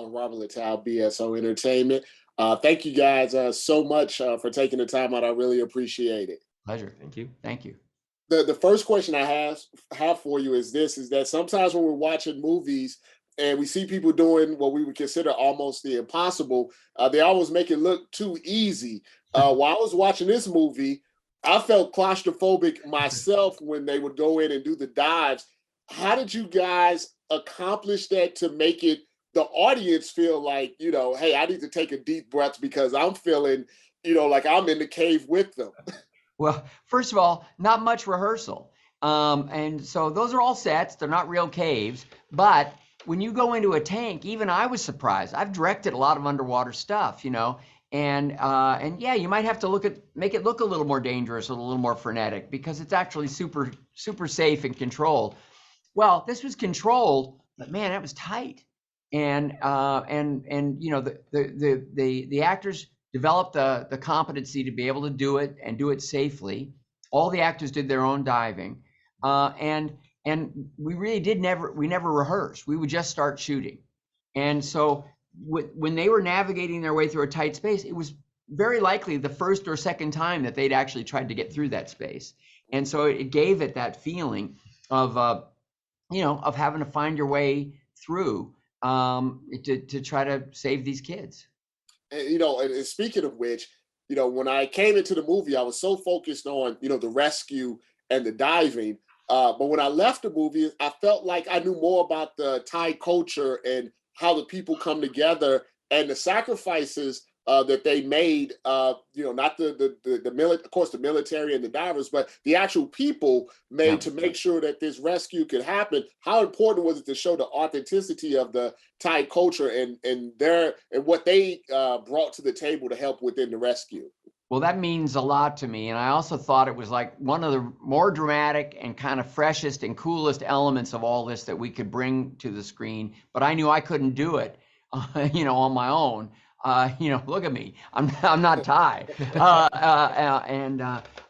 Robert Littal, BSO Entertainment. Thank you guys so much for taking the time out. I really appreciate it. Pleasure. Thank you. Thank you. The first question I have for you is this: is that sometimes when we're watching movies and we see people doing what we would consider almost the impossible, they always make it look too easy. While I was watching this movie, I felt claustrophobic myself when they would go in and do the dives. How did you guys accomplish that to make it the audience feel like, hey, I need to take a deep breath because I'm feeling, like I'm in the cave with them? Well, first of all, not much rehearsal. And so those are all sets. They're not real caves. But when you go into a tank, even I was surprised. I've directed a lot of underwater stuff, and yeah, you might have to make it look a little more dangerous, a little more frenetic, because it's actually super, super safe and controlled. Well, this was controlled, but man, it was tight. And the actors developed the competency to be able to do it and do it safely. All the actors did their own diving, and we really never rehearsed. We would just start shooting, and so when they were navigating their way through a tight space, it was very likely the first or second time that they'd actually tried to get through that space, and so it gave it that feeling of of having to find your way through to try to save these kids. And speaking of which, when I came into the movie, I was so focused on, the rescue and the diving. But when I left the movie, I felt like I knew more about the Thai culture and how the people come together and the sacrifices that they made. Not of course, the military and the divers, but the actual people made to make sure that this rescue could happen. How important was it to show the authenticity of the Thai culture and what they brought to the table to help within the rescue? Well, that means a lot to me. And I also thought it was like one of the more dramatic and kind of freshest and coolest elements of all this that we could bring to the screen. But I knew I couldn't do it, on my own. Look at me. I'm not Thai, and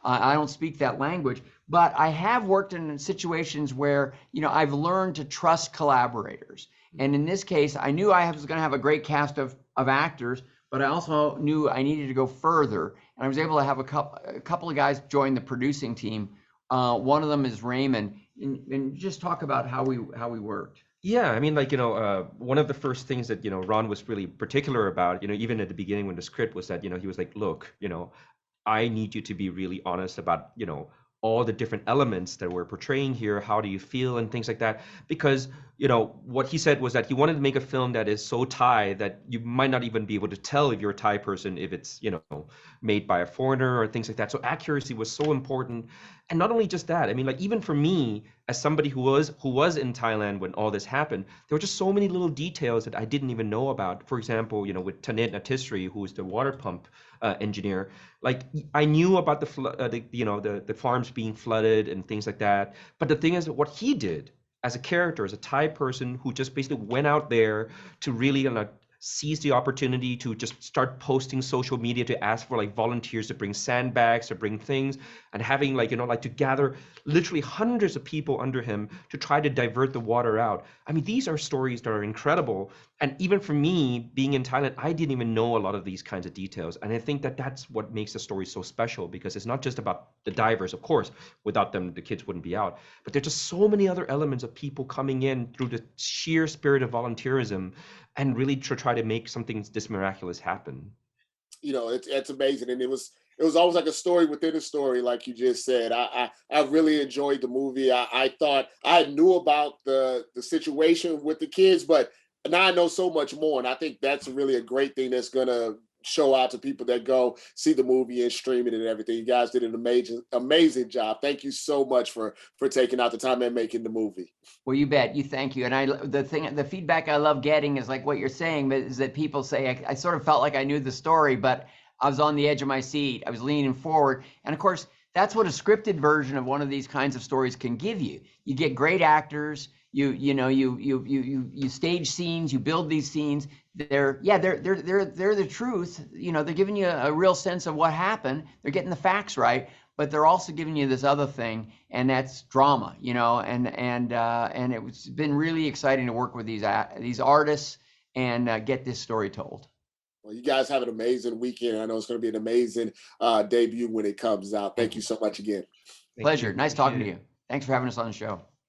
I don't speak that language. But I have worked in situations where I've learned to trust collaborators. And in this case, I knew I was going to have a great cast of actors, but I also knew I needed to go further. And I was able to have a couple of guys join the producing team. One of them is Raymond, and just talk about how we worked. Yeah, I mean, one of the first things that, Ron was really particular about, even at the beginning when the script was that, he was like, look, I need you to be really honest about, all the different elements that we're portraying here. How do you feel and things like that? Because, what he said was that he wanted to make a film that is so Thai that you might not even be able to tell if you're a Thai person, if it's, made by a foreigner or things like that. So accuracy was so important. And not only just that, I mean, even for me, as somebody who was in Thailand when all this happened, there were just so many little details that I didn't even know about. For example, with Tanit Natisri, who is the water pump engineer, I knew about the farms being flooded and things like that. But the thing is that what he did as a character, as a Thai person who just basically went out there to really seize the opportunity to just start posting social media to ask for volunteers to bring sandbags, to bring things, and having to gather literally hundreds of people under him to try to divert the water out. I mean, these are stories that are incredible. And even for me, being in Thailand, I didn't even know a lot of these kinds of details. And I think that that's what makes the story so special, because it's not just about the divers. Of course, without them, the kids wouldn't be out. But there's just so many other elements of people coming in through the sheer spirit of volunteerism and really try to make something this miraculous happen. It's amazing. And it was always like a story within a story, like you just said. I really enjoyed the movie. I thought I knew about the situation with the kids, but now I know so much more. And I think that's really a great thing that's going to show out to people that go see the movie and stream it and everything. You guys did an amazing job. Thank you so much for taking out the time and making the movie. Well, you bet. Thank you. And the feedback I love getting is like what you're saying, is that people say, I sort of felt like I knew the story, but I was on the edge of my seat. I was leaning forward. And of course, that's what a scripted version of one of these kinds of stories can give you. You get great actors. You stage scenes. You build these scenes. They're the truth. They're giving you a real sense of what happened. They're getting the facts right, but they're also giving you this other thing, and that's drama. And it's been really exciting to work with these artists and get this story told. Well, you guys have an amazing weekend. I know it's going to be an amazing debut when it comes out. Thank you so much again. Pleasure. Nice talking to you. Thanks for having us on the show.